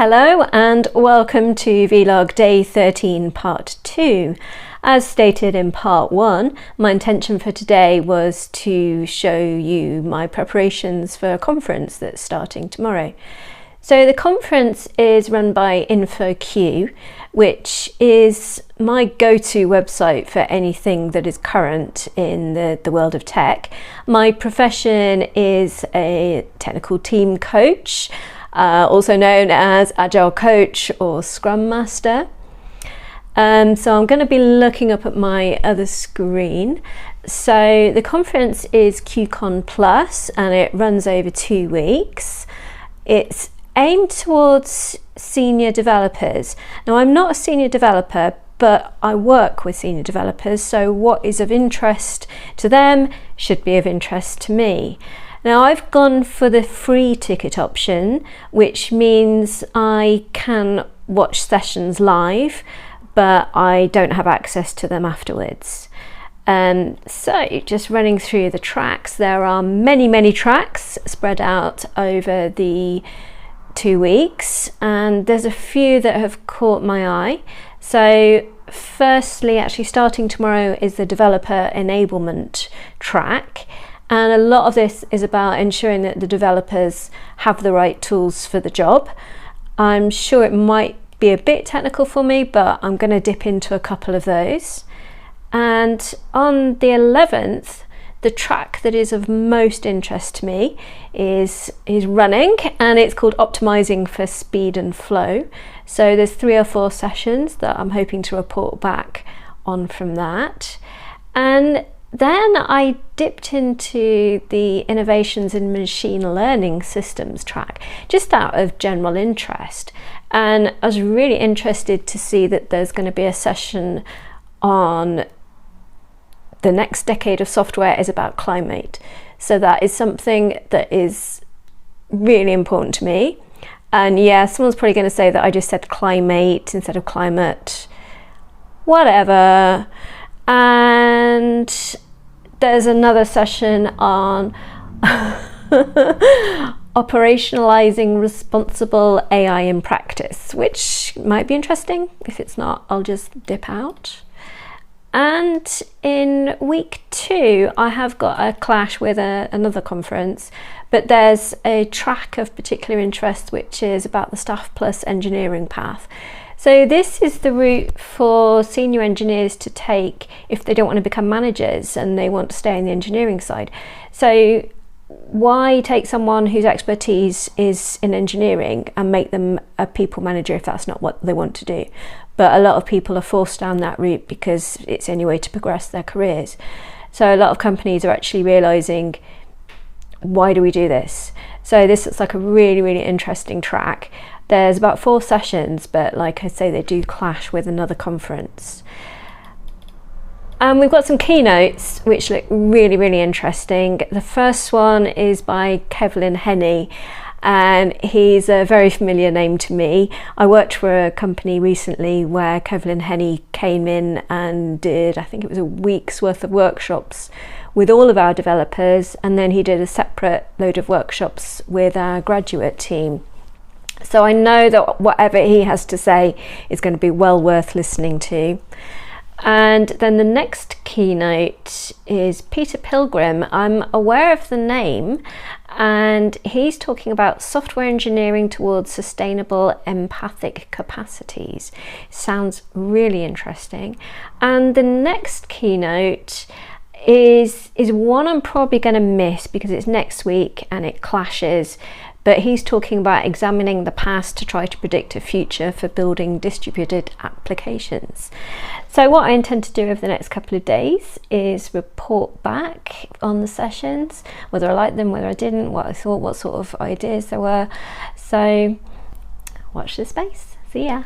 Hello and welcome to Vlog Day 13 Part 2. As stated in Part 1, my intention for today was to show you my preparations for a conference that's starting tomorrow. So the conference is run by InfoQ, which is my go-to website for anything that is current in the world of tech. My profession is a technical team coach, also known as Agile Coach or Scrum Master. So I'm going to be looking up at my other screen. So the conference is Qcon Plus and it runs over 2 weeks. It's aimed towards senior developers. Now, I'm not a senior developer, but I work with senior developers, so what is of interest to them should be of interest to me. Now, I've gone for the free ticket option, which means I can watch sessions live, but I don't have access to them afterwards. So just running through the tracks, there are many tracks spread out over the 2 weeks, and there's a few that have caught my eye. So firstly, actually starting tomorrow is the developer enablement track, and a lot of this is about ensuring that the developers have the right tools for the job. I'm sure it might be a bit technical for me, but I'm going to dip into a couple of those. And on the 11th, the track that is of most interest to me is running, and it's called Optimizing for Speed and Flow. So there's 3 or 4 sessions that I'm hoping to report back on from that. And then I dipped into the Innovations in Machine Learning Systems track, just out of general interest. And I was really interested to see that there's going to be a session on the next decade of software is about climate. So that is something that is really important to me. And yeah, someone's probably going to say that I just said climate instead of climate. Whatever. And there's another session on operationalizing responsible AI in practice, which might be interesting. If it's not, I'll just dip out. And in week 2, I have got a clash with another conference, but there's a track of particular interest which is about the Staff Plus engineering path. So this is the route for senior engineers to take if they don't want to become managers and they want to stay in the engineering side. So why take someone whose expertise is in engineering and make them a people manager if that's not what they want to do? But a lot of people are forced down that route because it's the only way to progress their careers. So a lot of companies are actually realizing, why do we do this? So this looks like a really interesting track. There's about 4 sessions, but like I say, they do clash with another conference. And we've got some keynotes which look really interesting. The first one is by Henney, and he's a very familiar name to me. I worked for a company recently where Henney came in and did, I think it was a week's worth of workshops with all of our developers, and then he did a separate load of workshops with our graduate team. So I know that whatever he has to say is going to be well worth listening to. And then the next keynote is Peter Pilgrim. I'm aware of the name, and he's talking about software engineering towards sustainable empathic capacities. Sounds really interesting. And the next keynote is one I'm probably going to miss because it's next week and it clashes. But he's talking about examining the past to try to predict a future for building distributed applications. So what I intend to do over the next couple of days is report back on the sessions, whether I liked them, whether I didn't, what I thought, what sort of ideas there were. So watch this space. See ya.